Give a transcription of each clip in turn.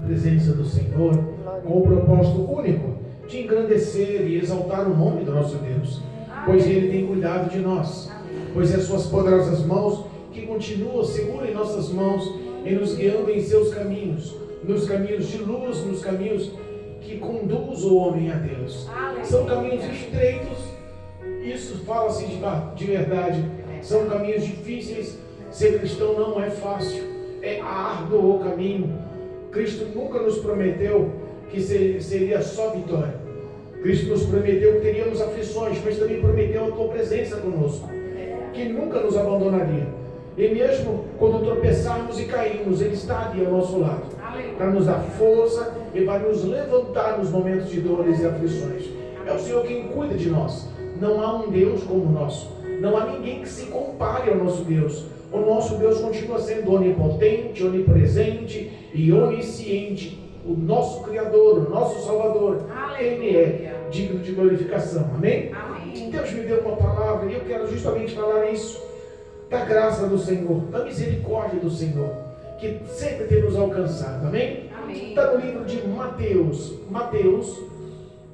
presença do Senhor com o propósito único de engrandecer e exaltar o nome do nosso Deus, pois Ele tem cuidado de nós, pois as suas poderosas mãos que continuam seguras em nossas mãos e nos guiando em seus caminhos, nos caminhos de luz, nos caminhos que conduz o homem a Deus. São caminhos estreitos, isso fala-se de verdade, são caminhos difíceis. Ser cristão não é fácil, é árduo o caminho. Cristo nunca nos prometeu que seria só vitória. Cristo nos prometeu que teríamos aflições, mas também prometeu a tua presença conosco, que nunca nos abandonaria. E mesmo quando tropeçarmos e cairmos, Ele está ali ao nosso lado, para nos dar força e para nos levantar nos momentos de dores e aflições. É o Senhor quem cuida de nós. Não há um Deus como o nosso. Não há ninguém que se compare ao nosso Deus. O nosso Deus continua sendo onipotente, onipresente e onisciente. O nosso Criador, o nosso Salvador, Ele é digno de glorificação. Amém? Deus me deu uma palavra e eu quero justamente falar isso, da graça do Senhor, da misericórdia do Senhor, que sempre tem nos alcançado. Amém? Está no livro de Mateus,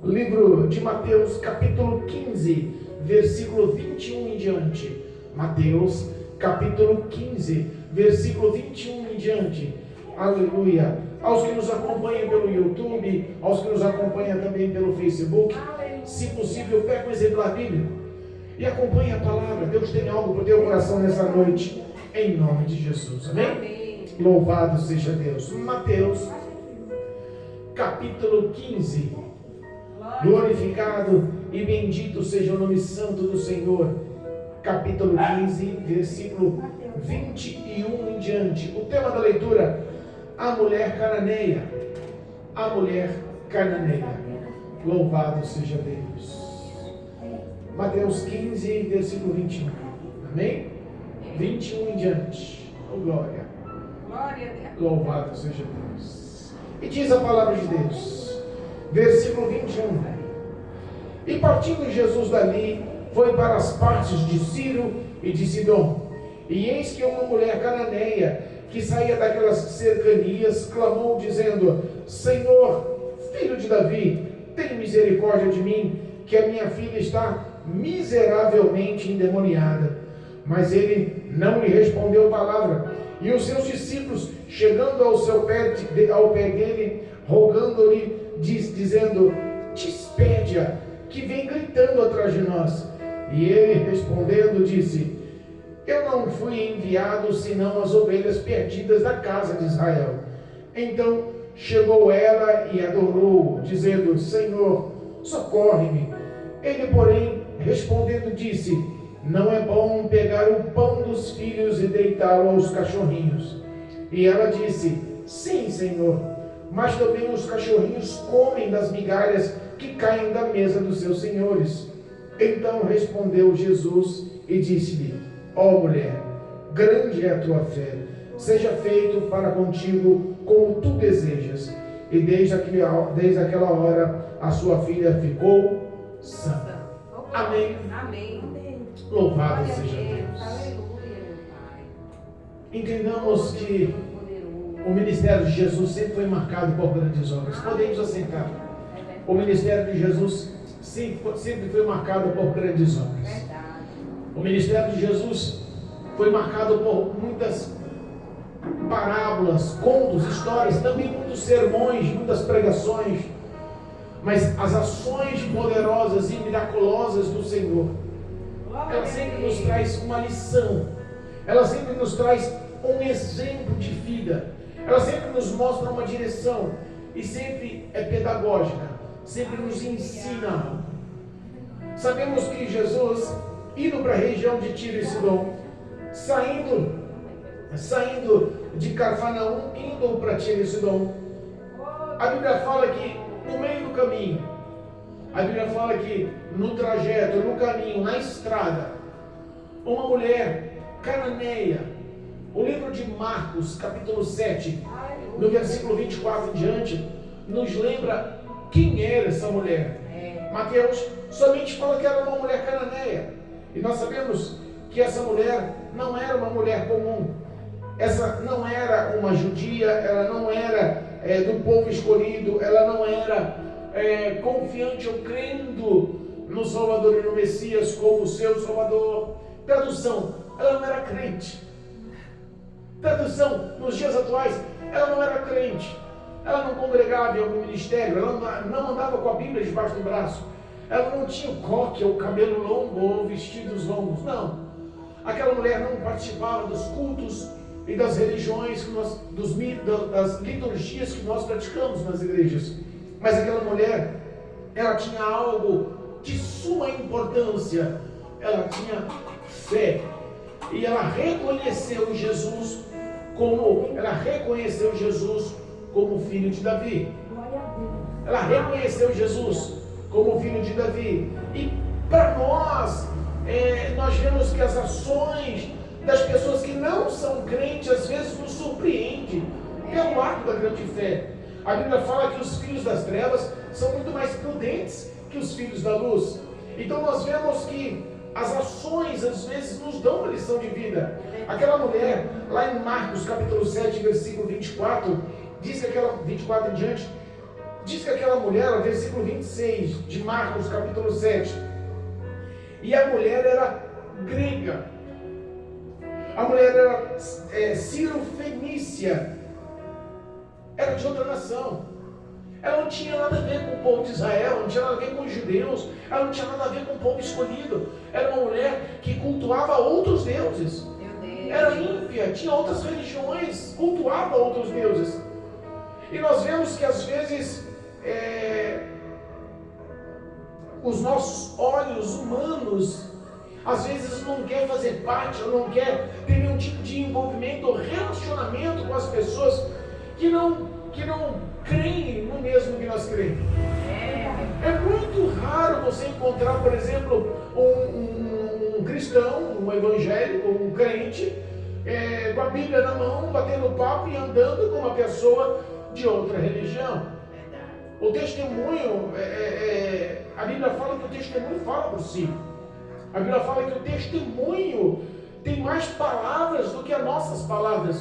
livro de Mateus, capítulo 15, versículo 21 em diante. Mateus, capítulo 15, versículo 21 em diante. Aleluia. Aos que nos acompanham pelo YouTube, aos que nos acompanham também pelo Facebook, se possível, pega um exemplar bíblico e acompanhe a palavra. Deus tem algo para o teu coração nessa noite, em nome de Jesus. Amém? Louvado seja Deus. Mateus, capítulo 15. Glorificado e bendito seja o nome santo do Senhor. Capítulo 15, versículo 21 em diante. O tema da leitura: a mulher cananeia. A mulher cananeia. Louvado seja Deus. Mateus 15, versículo 21. Amém? 21 em diante. Oh, glória. Louvado seja Deus. E diz a palavra de Deus, versículo 21. E partindo Jesus dali, foi para as partes de Ciro e de Sidom. E eis que uma mulher cananeia, que saía daquelas cercanias, clamou dizendo: Senhor, filho de Davi, tem misericórdia de mim, que a minha filha está miseravelmente endemoniada. Mas ele não lhe respondeu palavra. E os seus discípulos, chegando ao pé dele, rogando-lhe, dizendo: despede-a, que vem gritando atrás de nós. E ele respondendo disse: eu não fui enviado senão as ovelhas perdidas da casa de Israel. Então chegou ela e adorou, dizendo: Senhor, socorre-me. Ele, porém, respondendo, disse: não é bom pegar o pão dos filhos e deitá-lo aos cachorrinhos. E ela disse: sim, Senhor, mas também os cachorrinhos comem das migalhas que caem da mesa dos seus senhores. Então respondeu Jesus e disse-lhe: ó mulher, grande é a tua fé, seja feito para contigo como tu desejas. E desde aquela hora a sua filha ficou sã. Amém. Louvado seja Deus. Entendamos que o ministério de Jesus sempre foi marcado por grandes obras. Podemos assentar. O ministério de Jesus sempre foi marcado por grandes obras. O ministério de Jesus foi marcado por muitas parábolas, contos, histórias, também muitos sermões, muitas pregações. Mas as ações poderosas e miraculosas do Senhor, ela sempre nos traz uma lição, ela sempre nos traz um exemplo de vida, ela sempre nos mostra uma direção e sempre é pedagógica, sempre nos ensina algo. Sabemos que Jesus, indo para a região de Tiro e Sidom, saindo de Cafarnaum, indo para Tiro e Sidom, a Bíblia fala que no meio do caminho, a Bíblia fala que no trajeto, no caminho, na estrada, uma mulher cananeia. O livro de Marcos, capítulo 7, no versículo 24 em diante, nos lembra quem era essa mulher. Mateus somente fala que era uma mulher cananeia. E nós sabemos que essa mulher não era uma mulher comum. Essa não era uma judia, ela não era do povo escolhido, ela não era confiante ou crendo no Salvador e no Messias como seu Salvador. Tradução, ela não era crente. Tradução, nos dias atuais, ela não era crente. Ela não congregava em algum ministério, ela não andava com a Bíblia debaixo do braço. Ela não tinha o coque, ou cabelo longo, ou vestidos longos, não. Aquela mulher não participava dos cultos e das religiões, das liturgias que nós praticamos nas igrejas. Mas aquela mulher, ela tinha algo de suma importância. Ela tinha fé. E ela reconheceu Jesus como filho de Davi. Ela reconheceu Jesus como filho de Davi. E para nós, nós vemos que as ações das pessoas que não são crentes às vezes nos surpreendem pelo ato da grande fé. A Bíblia fala que os filhos das trevas são muito mais prudentes que os filhos da luz. Então nós vemos que as ações às vezes nos dão uma lição de vida. Aquela mulher, lá em Marcos capítulo 7, versículo 24, diz que aquela 24 em diante, diz que aquela mulher, versículo 26 de Marcos capítulo 7, e a mulher era grega, a mulher era Ciro-fenícia, era de outra nação. Ela não tinha nada a ver com o povo de Israel, não tinha nada a ver com os judeus, ela não tinha nada a ver com o povo escolhido. Era uma mulher que cultuava outros deuses. Era ímpia, tinha outras religiões, cultuava outros deuses. E nós vemos que às vezes os nossos olhos humanos às vezes não quer fazer parte, ou não quer ter nenhum tipo de envolvimento ou relacionamento com as pessoas que não creem no mesmo que nós cremos. É muito raro você encontrar, por exemplo, um cristão, um evangélico, um crente, com a Bíblia na mão, batendo papo e andando com uma pessoa de outra religião. O testemunho, a Bíblia fala que o testemunho fala por si. A Bíblia fala que o testemunho tem mais palavras do que as nossas palavras.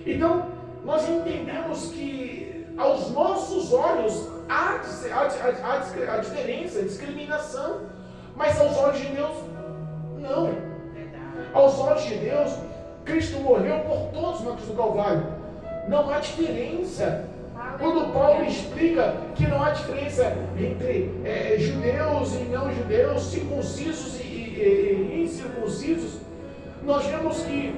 Então, nós entendemos que aos nossos olhos há diferença, discriminação, mas aos olhos de Deus, não. Aos olhos de Deus, Cristo morreu por todos na cruz do Calvário. Não há diferença. Quando Paulo explica que não há diferença entre judeus e não judeus, circuncisos e incircuncisos, nós vemos que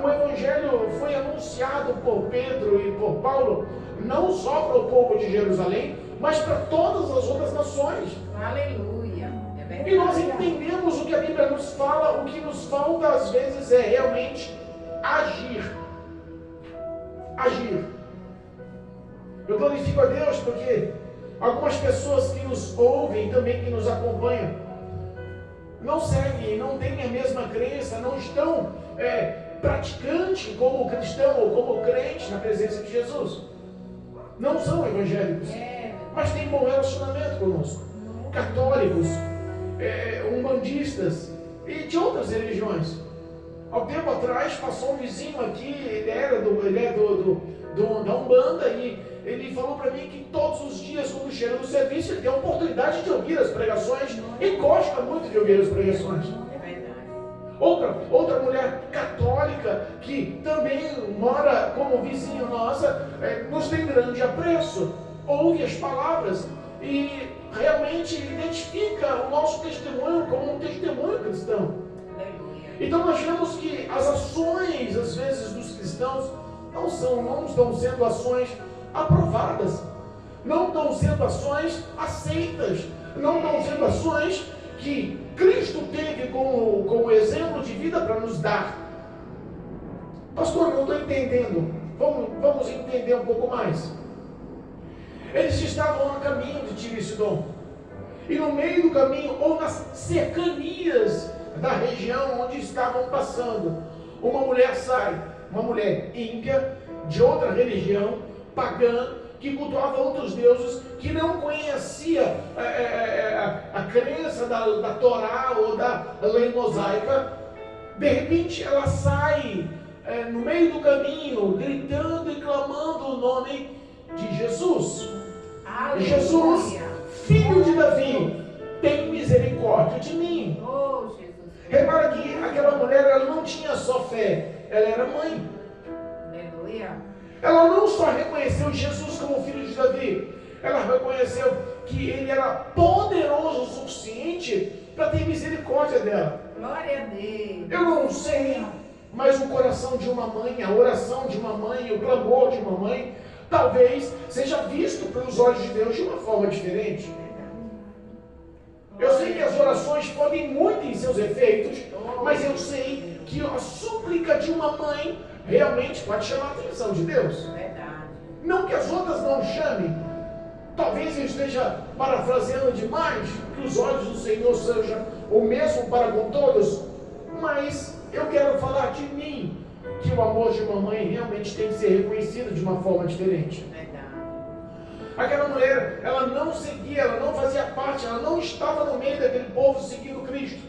o Evangelho foi anunciado por Pedro e por Paulo, não só para o povo de Jerusalém, mas para todas as outras nações. Aleluia. É verdade. E nós entendemos o que a Bíblia nos fala, o que nos falta às vezes é realmente agir. Agir. Eu glorifico a Deus porque algumas pessoas que nos ouvem, também que nos acompanham, não seguem, não têm a mesma crença, não estão praticantes como cristão ou como crente na presença de Jesus. Não são evangélicos, mas têm bom relacionamento conosco. Católicos, umbandistas e de outras religiões. Há um tempo atrás passou um vizinho aqui, ele é da Umbanda, e ele falou para mim que todos os dias, quando chega no serviço, ele tem a oportunidade de ouvir as pregações e gosta muito de ouvir as pregações. Outra mulher católica que também mora como vizinha nossa, nos tem grande apreço, ouve as palavras e realmente identifica o nosso testemunho como um testemunho cristão. Então nós vemos que as ações, às vezes, dos cristãos não estão sendo ações aprovadas, não estão sendo ações aceitas, não estão sendo ações que Cristo teve como exemplo de vida para nos dar. Pastor, não estou entendendo. Vamos entender um pouco mais. Eles estavam no caminho de Tiro e Sidom, e no meio do caminho, ou nas cercanias da região onde estavam passando, uma mulher sai, uma mulher ímpia, de outra religião, pagã, que cultuava outros deuses, que não conhecia a crença da Torá ou da lei mosaica. De repente ela sai no meio do caminho, gritando e clamando o nome Jesus. Aleluia. Jesus, filho de Davi, tem misericórdia de mim. Oh, Jesus. Repara que aquela mulher, ela não tinha só fé, ela era mãe. Aleluia. Ela não só reconheceu Jesus como filho de Davi, ela reconheceu que ele era poderoso o suficiente para ter misericórdia dela. Glória a Deus. Eu não sei, mas o coração de uma mãe, a oração de uma mãe, o clamor de uma mãe, talvez seja visto pelos olhos de Deus de uma forma diferente. Eu sei que as orações podem muito em seus efeitos, mas eu sei que a súplica de uma mãe realmente pode chamar a atenção de Deus. Verdade. Não que as outras não chamem. Talvez eu esteja parafraseando demais, que os olhos do Senhor sejam o mesmo para com todos, mas eu quero falar de mim, que o amor de uma mãe realmente tem que ser reconhecido de uma forma diferente. Verdade. Aquela mulher, ela não seguia, ela não fazia parte, ela não estava no meio daquele povo seguindo Cristo.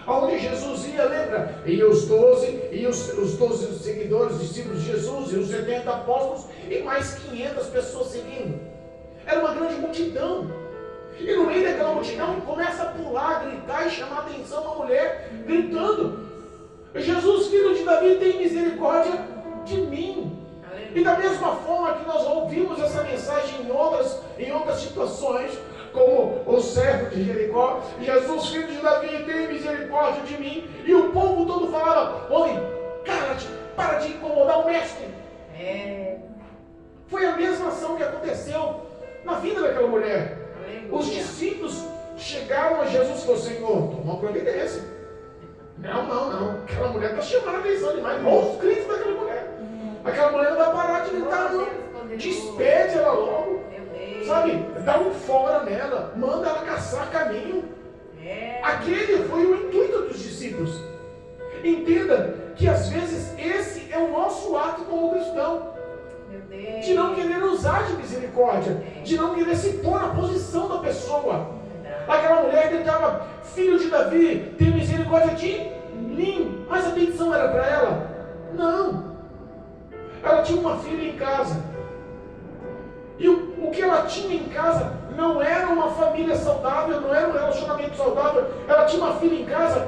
Aonde Jesus ia, lembra? E os 12, e os 12 seguidores, discípulos de Jesus, e os 70 apóstolos, e mais 500 pessoas seguindo. Era uma grande multidão. E no meio daquela multidão, começa a pular, gritar e chamar a atenção uma mulher, gritando: Jesus, filho de Davi, tem misericórdia de mim. E da mesma forma que nós ouvimos essa mensagem em outras situações, como o servo de Jericó: Jesus, filho de Davi, tem misericórdia de mim. E o povo todo falava: homem, cala-te, para de incomodar o mestre. Foi a mesma ação que aconteceu na vida daquela mulher. Os discípulos chegaram a Jesus e falaram: Senhor, toma uma providência. Não, aquela mulher está chamando a atenção demais. Olha os gritos daquela mulher. Aquela mulher não vai parar de gritar, não. Despede ela logo. Sabe, dá um fora nela, manda ela caçar caminho. Aquele foi o intuito dos discípulos. Entenda que às vezes esse é o nosso ato como cristão, de não querer usar de misericórdia, de não querer se pôr na posição da pessoa. Aquela mulher gritava: filho de Davi, tem misericórdia de mim. Mas a petição era para ela? Não. Ela tinha uma filha em casa. E o que ela tinha em casa não era uma família saudável, não era um relacionamento saudável. Ela tinha uma filha em casa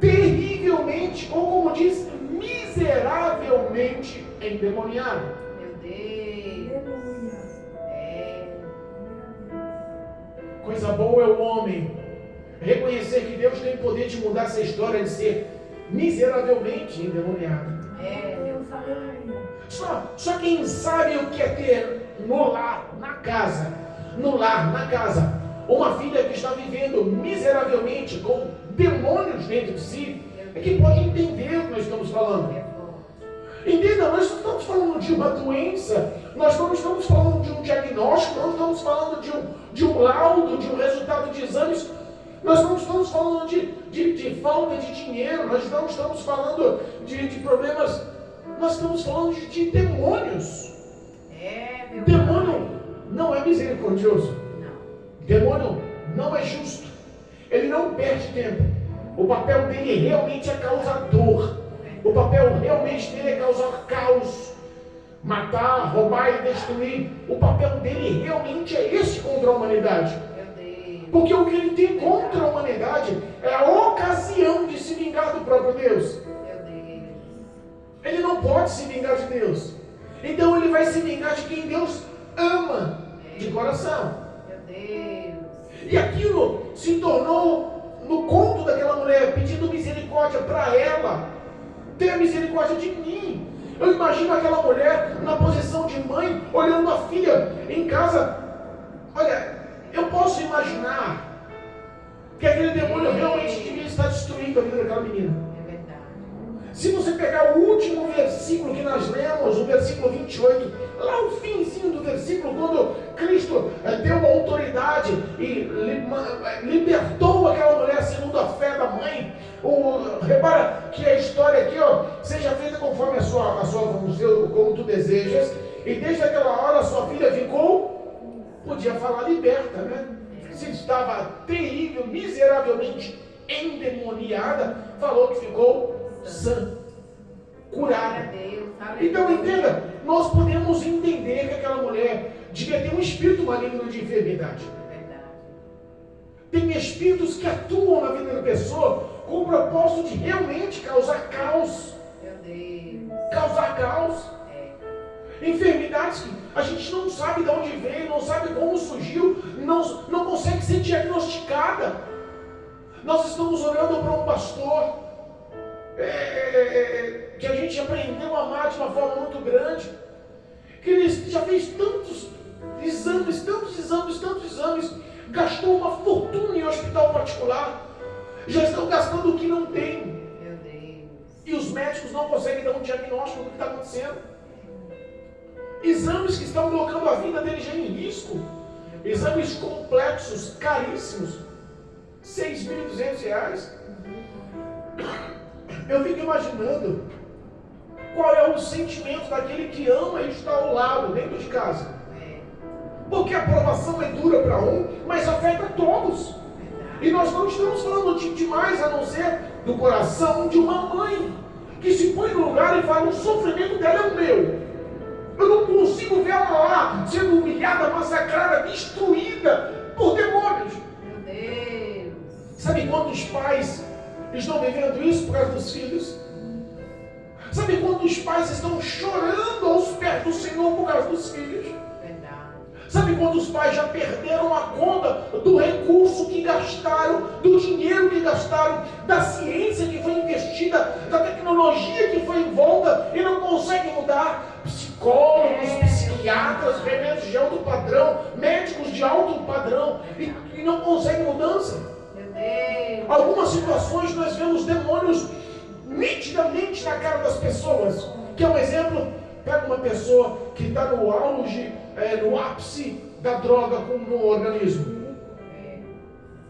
terrivelmente, ou como diz, miseravelmente endemoniada. Meu Deus. Coisa boa é o homem reconhecer que Deus tem poder de mudar essa história de ser miseravelmente endemoniado. Só quem sabe o que é ter no lar, na casa, uma filha que está vivendo miseravelmente com demônios dentro de si, é que pode entender o que nós estamos falando. Entenda, nós não estamos falando de uma doença, nós não estamos falando de um diagnóstico, não estamos falando de um laudo, de um resultado de exames, nós não estamos falando de falta de dinheiro, nós não estamos falando de problemas, nós estamos falando de demônios. Demônio não é misericordioso. Demônio não é justo. Ele não perde tempo. O papel dele realmente é causar dor. O papel realmente dele é causar caos, matar, roubar e destruir. O papel dele realmente é esse contra a humanidade. Porque o que ele tem contra a humanidade é a ocasião de se vingar do próprio Deus. Ele não pode se vingar de Deus. Então ele vai se vingar de quem Deus ama de coração. E aquilo se tornou no conto daquela mulher pedindo misericórdia para ela. Tenha misericórdia de mim. Eu imagino aquela mulher na posição de mãe, olhando a filha em casa. Olha, eu posso imaginar que aquele demônio realmente devia estar destruindo a vida daquela menina. Se você pegar o último versículo que nós lemos, o versículo 28, lá o finzinho do versículo, quando Cristo deu autoridade e libertou aquela mulher segundo a fé da mãe, repara que a história aqui, seja feita conforme como tu desejas, e desde aquela hora a sua filha ficou, podia falar liberta, né? Se estava terrível, miseravelmente endemoniada, falou que ficou sã, curada. Então entenda, nós podemos entender que aquela mulher devia ter um espírito maligno de enfermidade. Verdade. Tem espíritos que atuam na vida da pessoa com o propósito de realmente causar caos. Meu Deus. Causar caos. É. Enfermidades que a gente não sabe de onde veio, não sabe como surgiu, não consegue ser diagnosticada. Nós estamos orando para um pastor que a gente aprendeu a amar de uma forma muito grande, que ele já fez tantos exames, gastou uma fortuna em hospital particular, já estão gastando o que não tem, Meu Deus. e os médicos não conseguem dar um diagnóstico do que está acontecendo. Exames que estão colocando a vida dele já em risco, exames complexos, caríssimos, R$6.200. Eu fico imaginando qual é o sentimento daquele que ama e está ao lado, dentro de casa. Porque a aprovação é dura para um, mas afeta todos. E nós não estamos falando de mais a não ser do coração de uma mãe que se põe no lugar e fala: o sofrimento dela é o meu. Eu não consigo ver ela lá sendo humilhada, massacrada, destruída por demônios. Meu Deus. Sabe quantos pais estão vivendo isso por causa dos filhos? Sabe quantos pais estão chorando aos pés do Senhor por causa dos filhos? Sabe quantos pais já perderam a conta do recurso que gastaram, do dinheiro que gastaram, da ciência que foi investida, da tecnologia que foi em volta e não conseguem mudar? Psicólogos, psiquiatras, remédios de alto padrão, médicos de alto padrão e não conseguem mudança. Meu Deus. Algumas situações nós vemos demônios nitidamente na cara das pessoas. Que é um exemplo: pega uma pessoa que está no auge, no ápice da droga no organismo.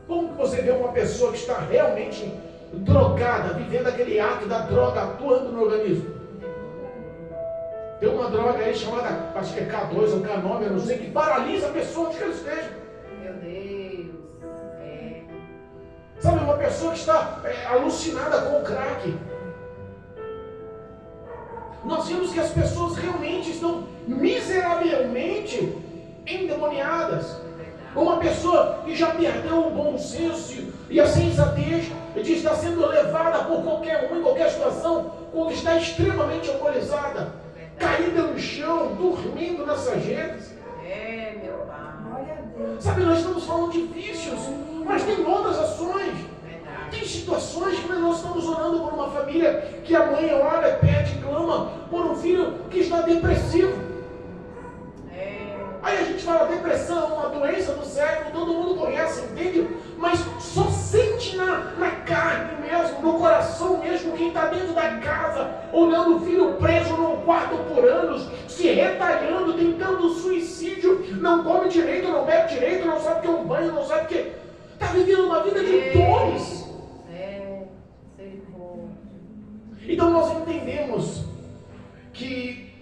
Como que você vê uma pessoa que está realmente drogada, vivendo aquele ato da droga atuando no organismo? Tem uma droga aí chamada, acho que é K2 ou K9, eu não sei, que paralisa a pessoa onde que ela esteja. Meu Deus. Sabe, uma pessoa que está alucinada com o crack. Nós vimos que as pessoas realmente estão miseravelmente endemoniadas. Uma pessoa que já perdeu o bom senso e a sensatez de estar sendo levada por qualquer um em qualquer situação, quando está extremamente alcoolizada, caída no chão, dormindo nessas redes. Meu pai. Sabe, nós estamos falando de vícios, mas tem outras ações. Tem situações que nós estamos orando por uma família que a mãe ora, pede, clama por um filho que está depressivo. Aí a gente fala: depressão, uma doença do cérebro, todo mundo conhece, entende? Mas só sente na carne mesmo, no coração mesmo, quem está dentro da casa, olhando o filho preso num quarto por anos, se retalhando, tentando suicídio, não come direito, não bebe direito, não sabe o que é um banho, não sabe o que. Está vivendo uma vida de dores. Então nós entendemos que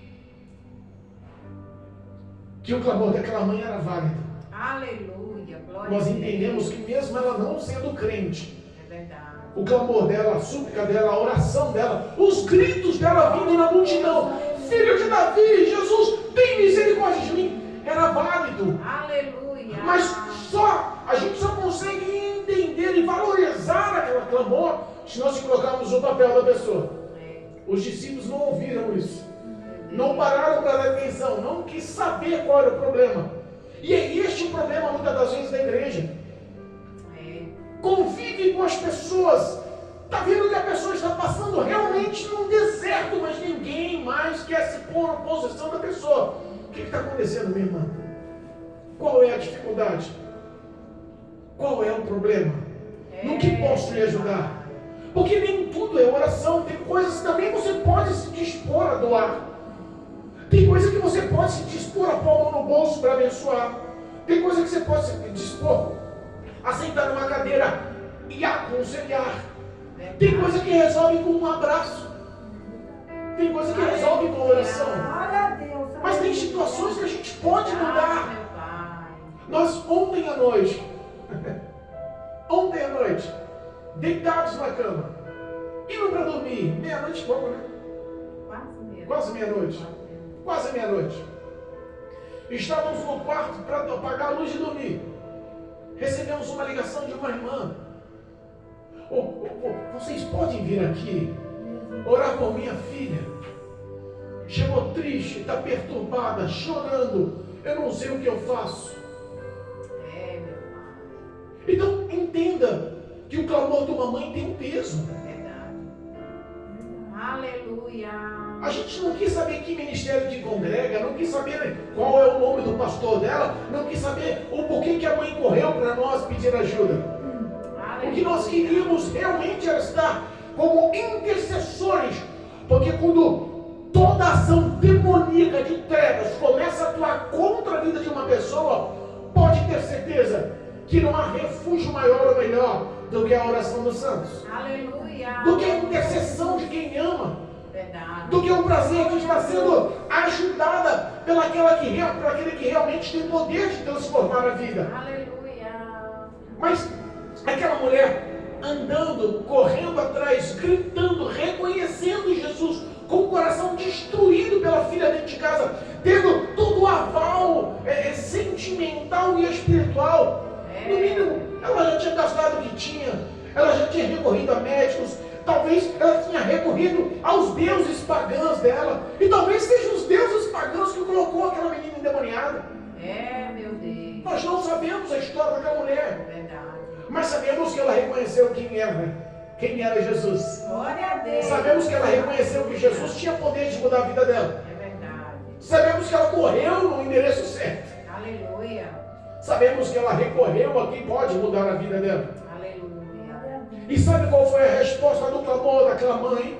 o clamor daquela mãe era válido. Aleluia, glória. Nós entendemos que mesmo ela não sendo crente, É verdade. o clamor dela, a súplica dela, a oração dela, os gritos dela vindo na multidão: Filho de Davi, Jesus, tem misericórdia de mim, era válido. Aleluia. Mas a gente só consegue entender e valorizar aquele clamor se nós colocarmos o papel da pessoa. Os discípulos não ouviram isso, não pararam para dar atenção, não quis saber qual era o problema. E é este o problema muitas das vezes da igreja. Convive com as pessoas, está vendo que a pessoa está passando realmente num deserto, mas ninguém mais quer se pôr na posição da pessoa. O que está acontecendo, minha irmã? Qual é a dificuldade? Qual é o problema? No que posso lhe ajudar? Porque nem tudo é oração. Tem coisas que também você pode se dispor a doar. Tem coisa que você pode se dispor a pôr a mão no bolso para abençoar. Tem coisa que você pode se dispor a sentar numa cadeira e aconselhar. Tem coisa que resolve com um abraço. Tem coisa que resolve com oração. Mas tem situações que a gente pode mudar. Nós ontem à noite, deitados na cama, indo para dormir, meia-noite e pouco, né? Quase meia-noite. Estávamos no quarto para apagar a luz e dormir. Recebemos uma ligação de uma irmã. Vocês podem vir aqui orar por minha filha? Chegou triste, está perturbada, chorando. Eu não sei o que eu faço. Meu pai. Então entenda que o clamor de uma mãe tem um peso. Verdade. Aleluia. A gente não quis saber que ministério que congrega, não quis saber qual é o nome do pastor dela, não quis saber o porquê que a mãe correu para nós pedir ajuda. Aleluia. O que nós queríamos realmente era estar como intercessores, porque quando toda ação demoníaca de trevas começa a atuar contra a vida de uma pessoa, pode ter certeza que não há refúgio maior ou melhor do que a oração dos santos. Aleluia. Do que a intercessão de quem ama. Verdade. Do que o prazer que está sendo ajudada por aquele que realmente tem poder de transformar a vida. Aleluia. Mas aquela mulher andando, correndo atrás, gritando, reconhecendo Jesus, com o coração destruído pela filha dentro de casa, tendo todo o aval sentimental e espiritual. No mínimo, ela já tinha gastado o que tinha, ela já tinha recorrido a médicos, talvez ela tinha recorrido aos deuses pagãos dela, e talvez sejam os deuses pagãos que colocou aquela menina endemoniada. Meu Deus. Nós não sabemos a história daquela mulher, Verdade. mas sabemos que ela reconheceu quem era Jesus. Glória a Deus. Sabemos que ela reconheceu que Jesus tinha poder de mudar a vida dela. É verdade. Sabemos que ela correu no endereço certo. Aleluia. Sabemos que ela recorreu a quem pode mudar a vida dela. Aleluia. E sabe qual foi a resposta do clamor daquela mãe?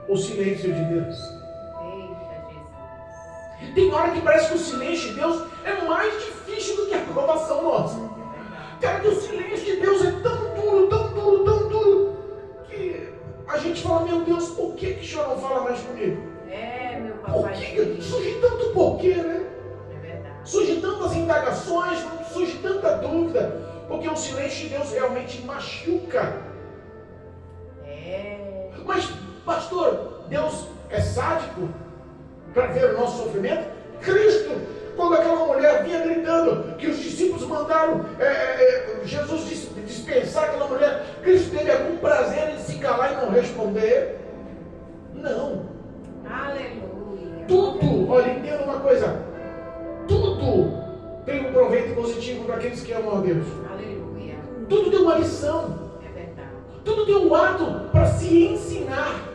O silêncio de Deus. Eita Jesus. Tem hora que parece que o silêncio de Deus é mais difícil do que a aprovação nossa. Cara, que o silêncio de Deus é tão duro, tão duro, tão duro, que a gente fala, meu Deus, por que o Senhor não fala mais comigo? Meu Por papai. que? Surge tanto porquê, né? É verdade. Surge tantas indagações, surge tanta dúvida, porque o silêncio de Deus realmente machuca. Mas, pastor, Deus é sádico para ver o nosso sofrimento? Cristo, quando aquela mulher vinha gritando que os discípulos mandaram Jesus dispensar aquela mulher, Cristo teve algum prazer em se calar e não responder? Não. Aleluia. Tudo, olha, entenda uma coisa, tudo tem um proveito positivo para aqueles que amam a Deus. Aleluia. Tudo tem uma lição. É verdade. Tudo tem um ato para se ensinar.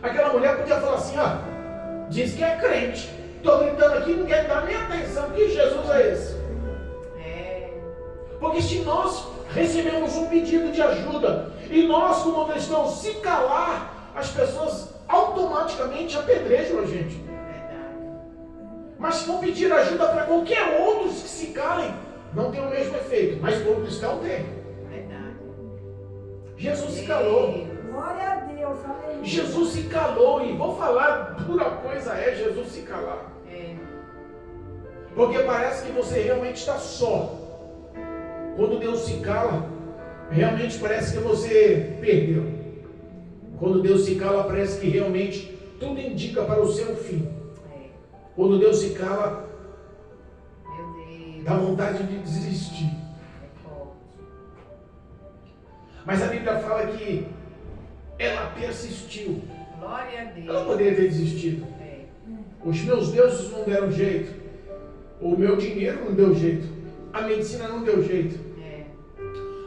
Aquela mulher podia falar assim, diz que é crente. Estou gritando aqui, não quer dar nem atenção. Que Jesus é esse? Porque se nós recebemos um pedido de ajuda e nós, como cristãos, se calar, as pessoas automaticamente apedrejam a gente. Verdade. Mas se for pedir ajuda para qualquer outro que se calem, não tem o mesmo efeito. Mas para o cristão tem. Verdade. Jesus se calou. Glória a Deus, aleluia. Jesus se calou, e vou falar, dura coisa é Jesus se calar. Porque parece que você realmente está só. Quando Deus se cala, realmente parece que você perdeu. Quando Deus se cala, parece que realmente tudo indica para o seu fim. Quando Deus se cala, Meu Deus. dá vontade de desistir. É forte. Mas a Bíblia fala que ela persistiu. Glória a Deus. Ela poderia ter desistido. Os meus deuses não deram jeito. O meu dinheiro não deu jeito. A medicina não deu jeito.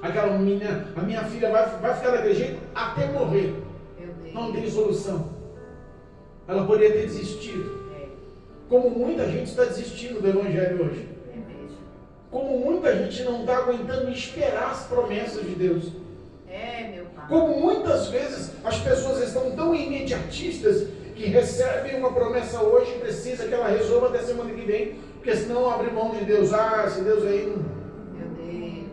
Aquela menina, a minha filha vai ficar daquele jeito até morrer. Meu Deus. Não tem solução. Ela poderia ter desistido. Como muita gente está desistindo do Evangelho hoje. É mesmo. Como muita gente não está aguentando esperar as promessas de Deus. Meu pai. Como muitas vezes as pessoas estão tão imediatistas que recebem uma promessa hoje e precisa que ela resolva até semana que vem, porque senão abre mão de Deus. Esse Deus aí não... Meu Deus.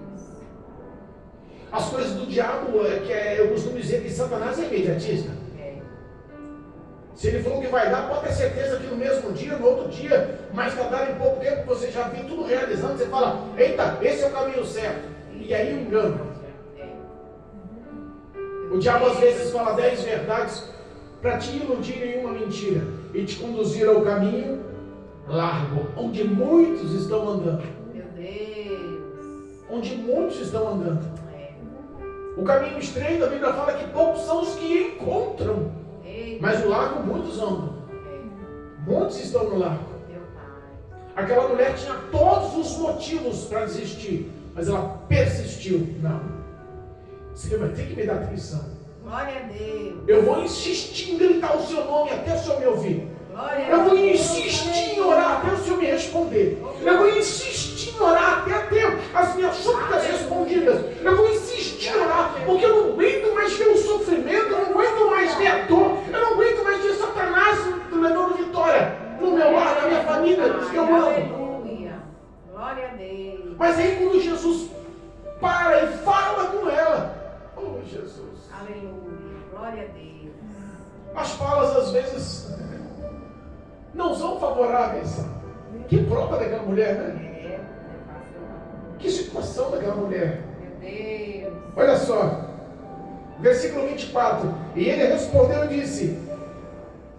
As coisas do diabo, eu costumo dizer que Satanás é imediatista. Se ele falou que vai dar, pode ter certeza que no mesmo dia, no outro dia, mais tardar em pouco tempo, você já vê tudo realizando, você fala, eita, esse é o caminho certo. E aí o engano. O diabo às vezes fala 10 verdades para te iludir em uma mentira e te conduzir ao caminho largo, onde muitos estão andando. Meu Deus. Onde muitos estão andando. É. O caminho estreito, a Bíblia fala que poucos são os que encontram. Eita. Mas o largo muitos andam. É. Muitos estão no largo. Meu Pai. Aquela mulher tinha todos os motivos para desistir, mas ela persistiu. Não. Você vai ter que me dar atenção. Glória a Deus. Eu vou insistir em gritar o seu nome até o Senhor me ouvir. Glória a Eu vou Deus. insistir em orar até o Senhor me responder. Eu vou insistir em orar até ter as minhas súplicas respondidas. Eu vou insistir em orar, porque eu não aguento mais ver o sofrimento, eu não aguento mais ver a dor, eu não aguento mais ver Satanás levando vitória no meu lar, na minha família, que eu amo. Aleluia. Glória a Deus. Mas aí quando Jesus para e fala com ela, oh Jesus, Aleluia. Glória a Deus. as falas às vezes não são favoráveis. Que prova daquela mulher, né? É, não é fácil não. Que situação daquela mulher. Meu Deus. Olha só, versículo 24. E ele respondeu e disse: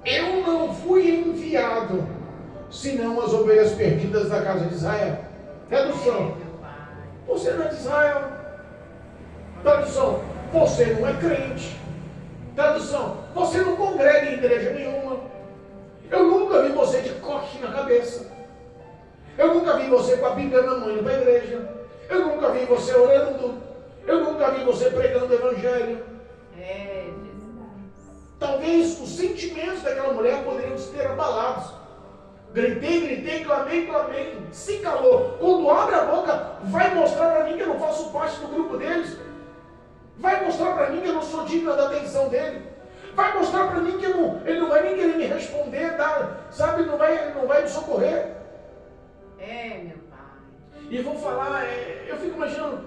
eu não fui enviado, senão as ovelhas perdidas da casa de Israel. Tradução: Meu Pai. você não é de Israel. Tradução: você não é crente. Tradução: você não congrega em igreja nenhuma. Eu nunca vi você de coque na cabeça. Eu nunca vi você com a Bíblia na mão indo para a igreja. Eu nunca vi você orando. Eu nunca vi você pregando o evangelho. É, Jesus. Talvez os sentimentos daquela mulher poderiam se ter abalados. Gritei, clamei, se calou. Quando abre a boca, vai mostrar para mim que eu não faço parte do grupo deles. Vai mostrar para mim que eu não sou digna da atenção dele. Vai mostrar para mim que ele não vai nem querer me responder, sabe? Não vai me socorrer. É, meu Pai. E vou falar, eu fico imaginando,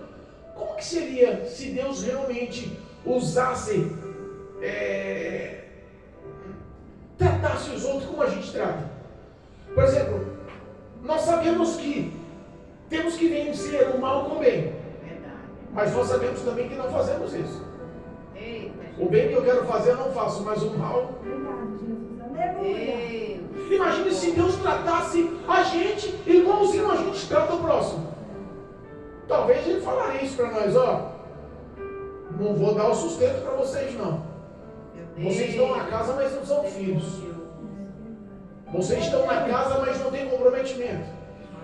como que seria se Deus realmente usasse, tratasse os outros como a gente trata? Por exemplo, nós sabemos que temos que vencer o mal com o bem, Verdade. mas nós sabemos também que não fazemos isso. Eita, O bem que eu quero fazer eu não faço, mas o mal... Obrigado, Jesus. Aleluia. Deus. Imagine se Deus tratasse a gente igualzinho a gente trata o próximo. Talvez ele falaria isso para nós, ó. Não vou dar o sustento para vocês não. Meu Deus. Vocês estão na casa, mas não são filhos. Vocês estão na casa, mas não tem comprometimento.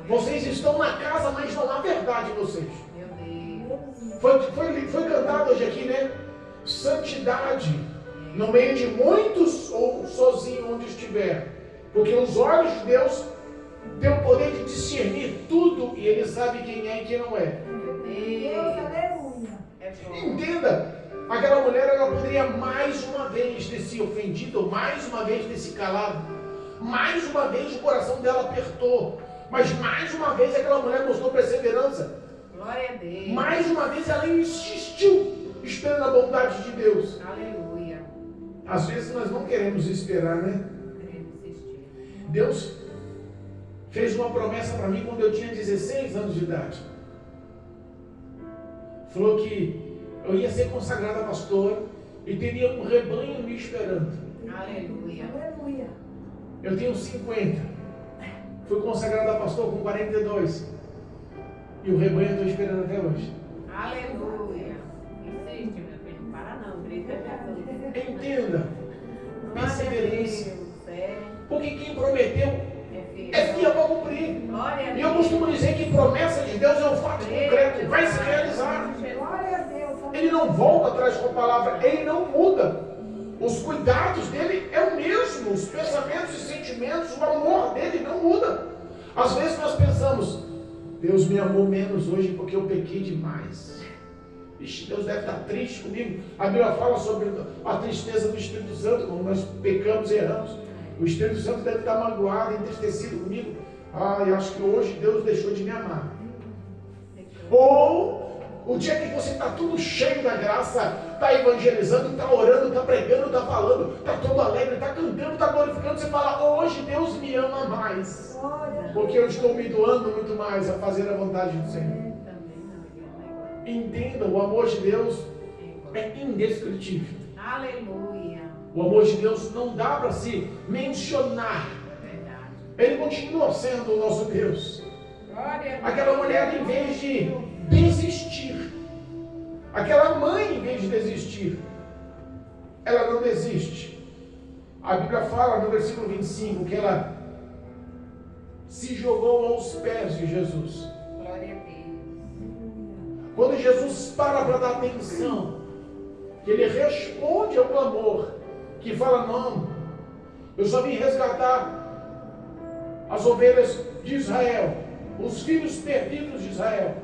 Vocês estão na casa, mas não há verdade em vocês. Meu Deus. Foi cantado hoje aqui, né? Santidade no meio de muitos ou sozinho onde estiver. Porque os olhos de Deus têm o poder de discernir tudo e Ele sabe quem é e quem não é. Meu Deus, Deus. aleluia. É bom. Entenda, aquela mulher ela poderia mais uma vez ter se ofendido, mais uma vez ter se calado, mais uma vez o coração dela apertou, mas mais uma vez aquela mulher mostrou perseverança, Glória a Deus. mais uma vez ela insistiu, esperando a bondade de Deus. Aleluia. Às vezes nós não queremos esperar, né? Queremos insistir. Deus fez uma promessa para mim quando eu tinha 16 anos de idade. Falou que eu ia ser consagrado a pastor e teria um rebanho me esperando. Aleluia. Aleluia. Eu tenho 50. Fui consagrado a pastor com 42. E o rebanho eu estou esperando até hoje. Aleluia. Insiste, meu filho. Não para não. Grita Jesus. Entenda. Perseverança. É, Porque quem prometeu fiel. é fiel para cumprir. Glória a E eu Deus. costumo dizer que promessa de Deus é um fato concreto. Vai se realizar. Glória a Deus. Ele não volta atrás com a palavra. Ele não muda. Os cuidados dele é o mesmo. Os pensamentos e sentimentos, o amor dele não muda. Às vezes nós pensamos, Deus me amou menos hoje porque eu pequei demais. Ixi, Deus deve estar triste comigo. A Bíblia fala sobre a tristeza do Espírito Santo, quando nós pecamos e erramos. O Espírito Santo deve estar magoado, entristecido comigo. Ah, eu acho que hoje Deus deixou de me amar. Ou o dia que você está tudo cheio da graça, está evangelizando, está orando, está pregando, está falando, está todo alegre, está cantando, está glorificando, você fala, hoje Deus me ama mais. Glória. Porque eu estou me doando muito mais a fazer a vontade do Senhor. Também não, ele ama igual. Entenda, o amor de Deus é indescritível. Aleluia. O amor de Deus não dá para se mencionar. É verdade. Ele continua sendo o nosso Deus. Glória a Deus. Aquela mulher, em vez de desistir, aquela mãe, em vez de desistir, ela não desiste. A Bíblia fala no versículo 25 que ela se jogou aos pés de Jesus. Glória a Deus. Quando Jesus para dar atenção, que ele responde ao clamor, que fala: não, eu só vim resgatar as ovelhas de Israel, os filhos perdidos de Israel,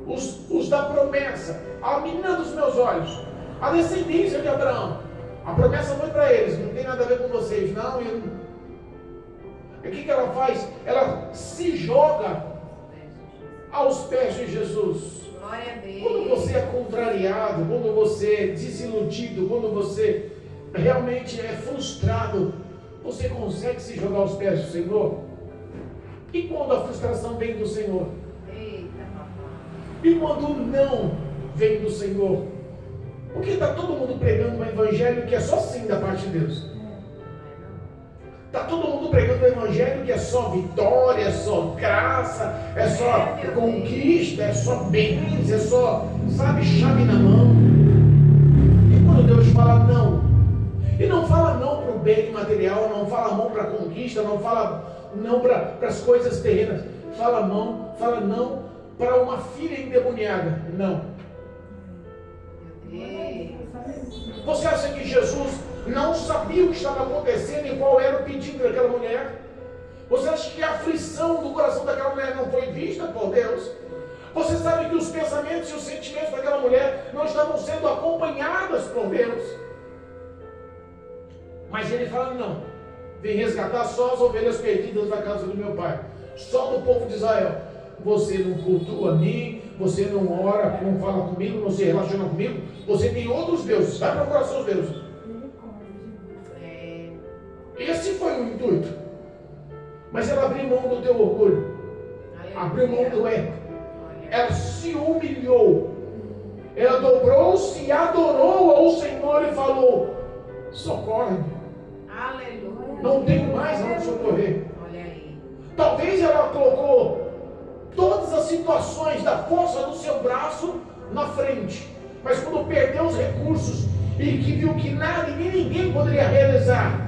os da promessa, a menina dos meus olhos, a descendência de Abraão. A promessa foi para eles, não tem nada a ver com vocês, não. E o que ela faz? Ela se joga aos pés de Jesus. Glória a Deus. Quando você é contrariado, quando você é desiludido, quando você realmente é frustrado, você consegue se jogar aos pés do Senhor? E quando a frustração vem do Senhor? Eita, papai. E quando o não vem do Senhor? Porque está todo mundo pregando um evangelho que é só sim da parte de Deus. Está todo mundo pregando um evangelho que é só vitória, é só graça, é só conquista, é só bens, é só, sabe, chave na mão. E quando Deus fala não, e não fala não para o bem material, não fala não para a conquista, não fala não para as coisas terrenas, fala não para uma filha endemoniada, não. Você acha que Jesus não sabia o que estava acontecendo e qual era o pedido daquela mulher? Você acha que a aflição do coração daquela mulher não foi vista por Deus? Você sabe que os pensamentos e os sentimentos daquela mulher não estavam sendo acompanhados por Deus? Mas ele fala: não, vem resgatar só as ovelhas perdidas da casa do meu pai, só do povo de Israel. Você não cultua a mim, você não ora, não fala comigo, não se relaciona comigo, você tem outros deuses, vai procurar seus deuses. Esse foi o intuito. Mas ela abriu mão do teu orgulho, abriu mão do ego, ela se humilhou, ela dobrou-se e adorou ao Senhor e falou: socorre-me. Aleluia. Não tenho mais onde socorrer. Olha aí. Talvez ela colocou todas as situações da força do seu braço na frente, mas quando perdeu os recursos e que viu que nada e nem ninguém poderia realizar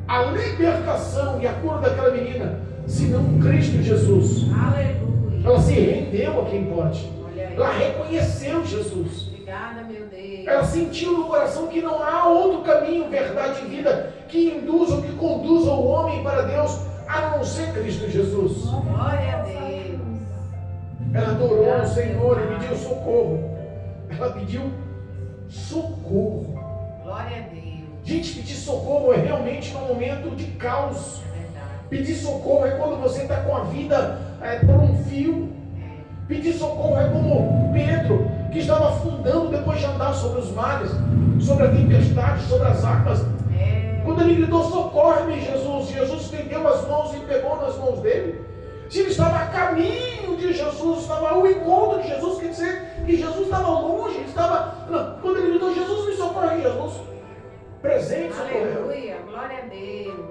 a libertação e a cura daquela menina, senão Cristo Jesus, Aleluia. ela se rendeu a quem pode. Olha aí. Ela reconheceu Jesus. Obrigada, meu Deus. Ela sentiu no coração que não há outro caminho, verdade e vida que induza ou que conduza o homem para Deus, a não ser Cristo Jesus. Glória a Deus. Ela adorou o Senhor e pediu socorro. Ela pediu socorro. Glória a Deus. Gente, pedir socorro é realmente um momento de caos. É verdade. Pedir socorro é quando você está com a vida por um fio. Pedir socorro é como Pedro, que estava afundando depois de andar sobre os mares, sobre a tempestade, sobre as águas. Quando ele gritou: socorre-me, Jesus, Jesus estendeu as mãos e pegou nas mãos dele. Se ele estava a caminho de Jesus, estava ao encontro de Jesus, quer dizer que Jesus estava longe, ele estava. Não, quando ele gritou: Jesus, me socorre, Jesus, presente, socorreu. Aleluia. Glória a Deus.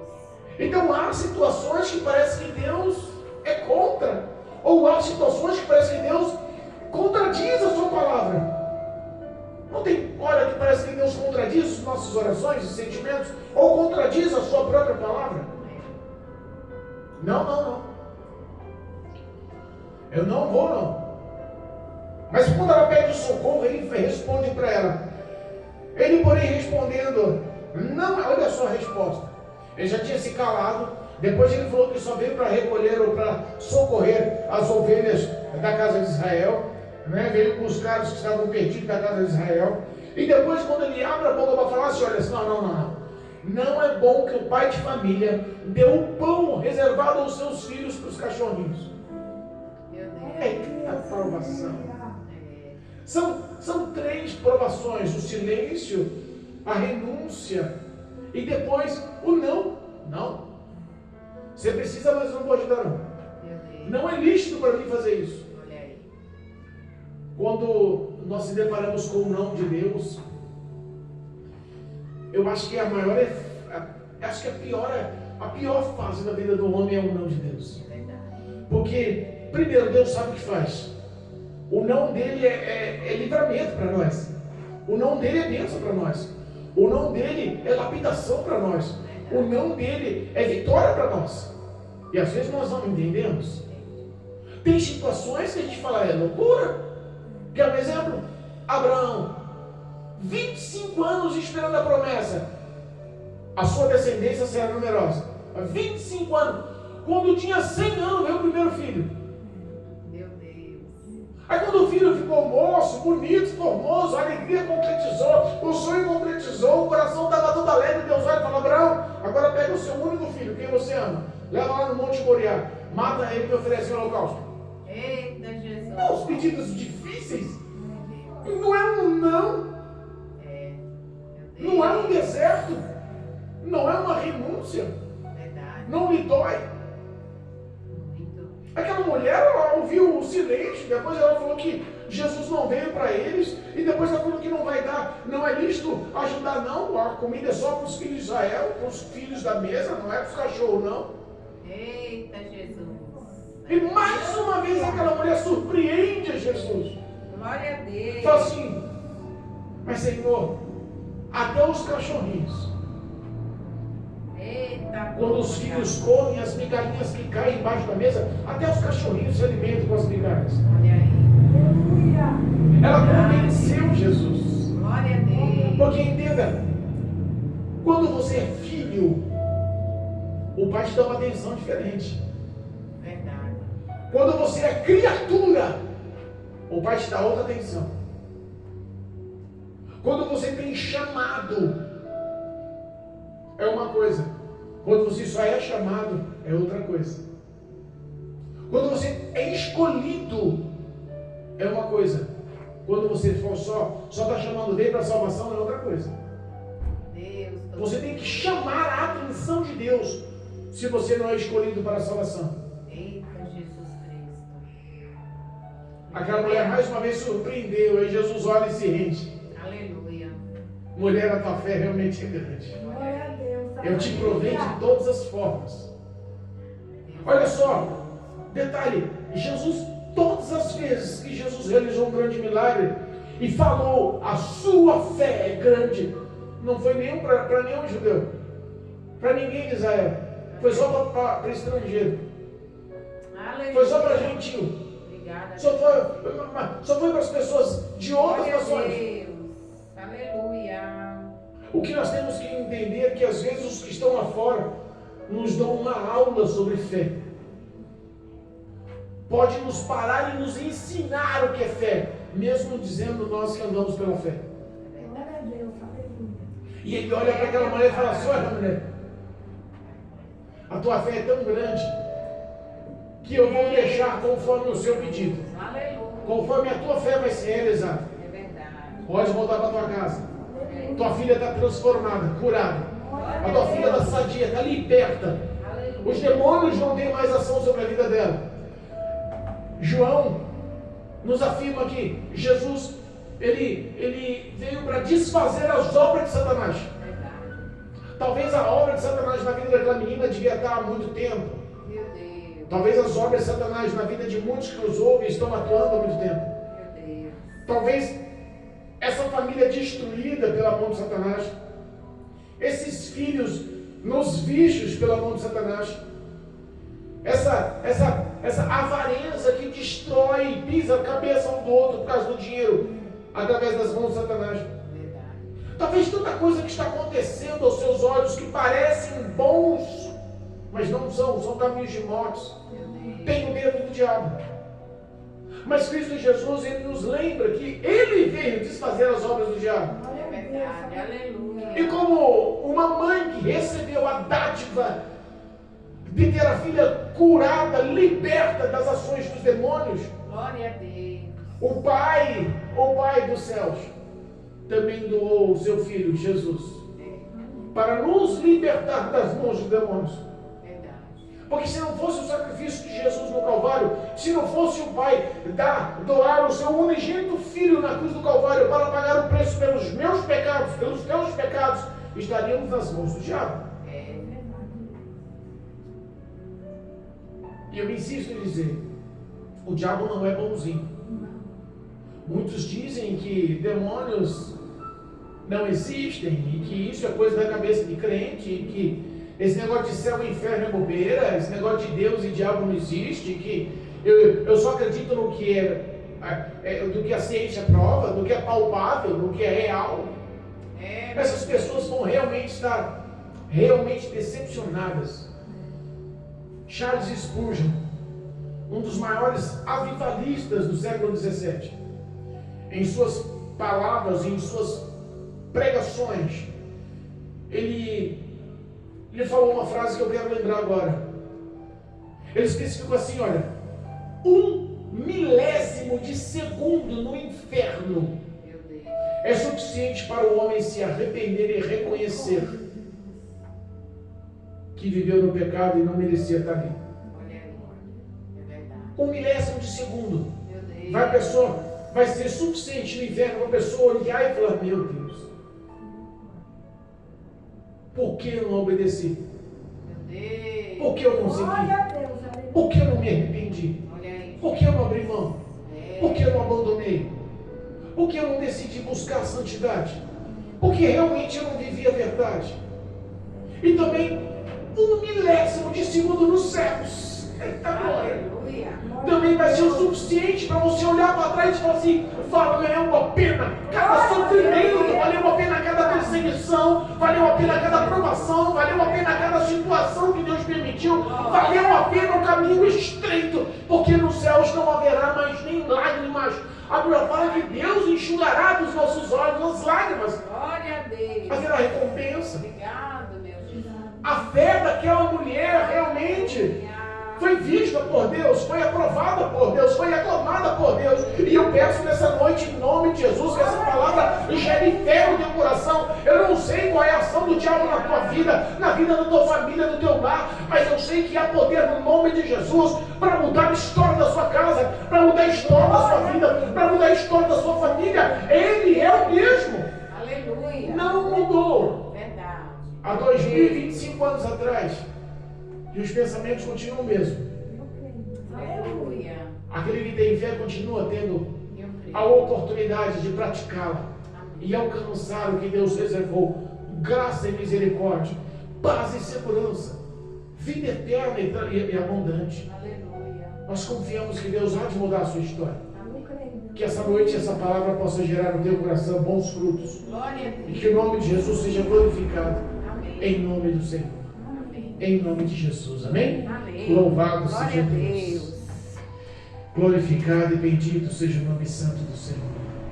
Então há situações que parece que Deus é contra, ou há situações que parece que Deus contradiz a sua palavra. Não tem hora que parece que Deus contradiz as nossas orações e sentimentos, ou contradiz a sua própria palavra? Não. Eu não vou, não. Mas quando ela pede socorro, ele responde para ela. Ele, porém, respondendo, não, olha só a resposta. Ele já tinha se calado. Depois ele falou que só veio para recolher ou para socorrer as ovelhas da casa de Israel, né? Veio buscar os que estavam perdidos da casa de Israel. E depois, quando ele abre a boca para falar assim, olha assim, não é bom que o pai de família dê o pão reservado aos seus filhos para os cachorrinhos. Meu Deus. Eita provação. São 3 provações: o silêncio, a renúncia e depois o não. Não. Você precisa, mas eu não vou ajudar, não. Meu Deus. Não é lícito para mim fazer isso. Olha aí. Quando nós se deparamos com o não de Deus, eu acho que a pior a pior fase da vida do homem é o não de Deus. É verdade. Porque, primeiro, Deus sabe o que faz. O não dele é livramento para nós. O não dele é bênção para nós. O não dele é lapidação para nós. O não dele é vitória para nós. E às vezes nós não entendemos. Tem situações que a gente fala, é loucura. Quer um exemplo? Abraão, 25 anos esperando a promessa. A sua descendência será numerosa. 25 anos. Quando tinha 100 anos, veio o primeiro filho. Meu Deus. Aí quando o filho ficou moço, bonito, formoso, a alegria concretizou, o sonho concretizou, o coração estava todo alegre, Deus olha e fala, Abraão, agora pega o seu único filho, quem você ama, leva lá no Monte Moriá, mata ele e me oferece um holocausto. Eita, Jesus. Não, os pedidos difíceis, não é um não, não é um deserto, não é uma renúncia, Verdade. não lhe dói. Muito. Aquela mulher, ela ouviu o silêncio, depois ela falou que Jesus não veio para eles, e depois ela falou que não vai dar, não é lícito ajudar não, a comida é só para os filhos de Israel, para os filhos da mesa, não é para os cachorros não. Eita, Jesus. E mais uma vez aquela mulher surpreende a Jesus. Glória a Deus. Fala assim, mas Senhor, até os cachorrinhos, Eita. quando os filhos comem as migalhinhas que caem embaixo da mesa, até os cachorrinhos se alimentam com as migalhas. Olha aí. Aleluia. Ela convenceu Jesus. Glória a Deus. Porque entenda, quando você é filho, o pai te dá uma atenção diferente. Verdade. Quando você é criatura, o pai te dá outra atenção. Quando você tem chamado, é uma coisa. Quando você só é chamado, é outra coisa. Quando você é escolhido, é uma coisa. Quando você for só está chamando dele para a salvação, é outra coisa. Deus. Você tem que chamar a atenção de Deus se você não é escolhido para a salvação. Eita, Jesus Cristo. Aquela mulher mais uma vez surpreendeu, aí Jesus olha e se rende. Aleluia. Mulher, a tua fé realmente é grande. Glória a Deus. Eu te provei de todas as formas. Olha só, detalhe, Jesus, todas as vezes que Jesus realizou um grande milagre e falou, a sua fé é grande, não foi nenhum para nenhum judeu, para ninguém de Israel, foi só para estrangeiro, Aleluia. foi só para gentil, Obrigada. só foi para as pessoas de outras Glória a nações. Deus. Aleluia. O que nós temos que entender é que às vezes os que estão lá fora nos dão uma aula sobre fé. Pode nos parar e nos ensinar o que é fé, mesmo dizendo nós que andamos pela fé. Glória a Deus. Aleluia. E ele olha para aquela mulher e fala assim, olha mulher, a tua fé é tão grande que eu vou deixar conforme o seu pedido. Aleluia. Conforme a tua fé vai ser realizada. É verdade. Pode voltar para tua casa. Tua filha está transformada, curada. A tua filha está sadia, está liberta. Aleluia. Os demônios não têm mais ação sobre a vida dela. João nos afirma que Jesus, ele veio para desfazer as obras de Satanás. Verdade. Talvez a obra de Satanás na vida daquela menina devia estar há muito tempo. Meu Deus. Talvez as obras de Satanás na vida de muitos que nos ouvem estão atuando há muito tempo. Meu Deus. Talvez essa família destruída pela mão de Satanás, esses filhos nos vistos pela mão de Satanás, essa avareza que destrói, pisa a cabeça um do outro por causa do dinheiro, através das mãos de Satanás. Verdade. Talvez tanta coisa que está acontecendo aos seus olhos que parecem bons, mas não são caminhos de morte. Meu Deus. Tenho medo do diabo. Mas Cristo Jesus, ele nos lembra que ele veio desfazer as obras do diabo. Glória É a verdade. Deus. Aleluia. E como uma mãe que recebeu a dádiva de ter a filha curada, liberta das ações dos demônios, Glória a Deus. o Pai dos céus, também doou o seu Filho, Jesus, para nos libertar das mãos dos demônios. Verdade. Porque se não fosse o sacrifício de Jesus no Calvário, se não fosse o Pai doar o seu unigênito Filho na cruz do Calvário para pagar o preço pelos meus pecados, pelos teus pecados, estaríamos nas mãos do diabo. É. E eu insisto em dizer, o diabo não é bonzinho. Muitos dizem que demônios não existem e que isso é coisa da cabeça de crente, e que esse negócio de céu e inferno é bobeira, esse negócio de Deus e diabo não existe, que eu só acredito no que do que a ciência prova, do que é palpável, do que é real. Essas pessoas vão realmente estar decepcionadas. Charles Spurgeon, um dos maiores avivalistas do século XVII, em suas palavras, em suas pregações, ele falou uma frase que eu quero lembrar agora. Ele especificou assim: olha, 1/1000 de segundo no inferno é suficiente para o homem se arrepender e reconhecer que viveu no pecado e não merecia estar ali. 1/1000 de segundo. Vai ser suficiente no inferno para a pessoa olhar e falar: meu Deus, por que eu não obedeci? Por que eu não segui? Por que eu não me arrependi? Por que eu não abri mão? Por que eu não abandonei? Por que eu não decidi buscar a santidade? Porque realmente eu não vivi a verdade. E também 1/1000 de segundo nos céus. Eita glória! Também vai ser o suficiente para você olhar para trás e falar assim: valeu a pena cada sofrimento, valeu a pena cada perseguição, valeu a pena cada provação, valeu a pena cada situação que Deus permitiu, valeu a pena o caminho estreito, porque nos céus não haverá mais nem lágrimas. A Bíblia fala que Deus enxugará dos nossos olhos as lágrimas. Glória a Deus. Haverá recompensa. Obrigado, meu Deus. A fé daquela mulher realmente foi vista por Deus, foi aprovada por Deus, foi aclamada por Deus. E eu peço nessa noite, em nome de Jesus, que essa palavra gere fé no teu coração. Eu não sei qual é a ação do diabo na tua vida, na vida da tua família, do teu lar, mas eu sei que há poder no nome de Jesus para mudar a história da sua casa, para mudar a história da sua vida, para mudar a história da sua família. Ele é o mesmo. Aleluia. Não mudou. Verdade. Há 2025 anos atrás. E os pensamentos continuam o mesmo. Aleluia. Aquele que tem fé continua tendo Eu creio. a oportunidade de praticá-la e alcançar o que Deus reservou: graça e misericórdia, paz e segurança, vida eterna e abundante. Aleluia. Nós confiamos que Deus há de mudar a sua história. Amém. Que essa noite essa palavra possa gerar no teu coração bons frutos. Glória a E Deus. que o nome de Jesus seja glorificado Amém. em nome do Senhor. Amém. Em nome de Jesus. Amém? Amém. Louvado Glória seja a Deus. Deus. Glorificado e bendito seja o nome santo do Senhor.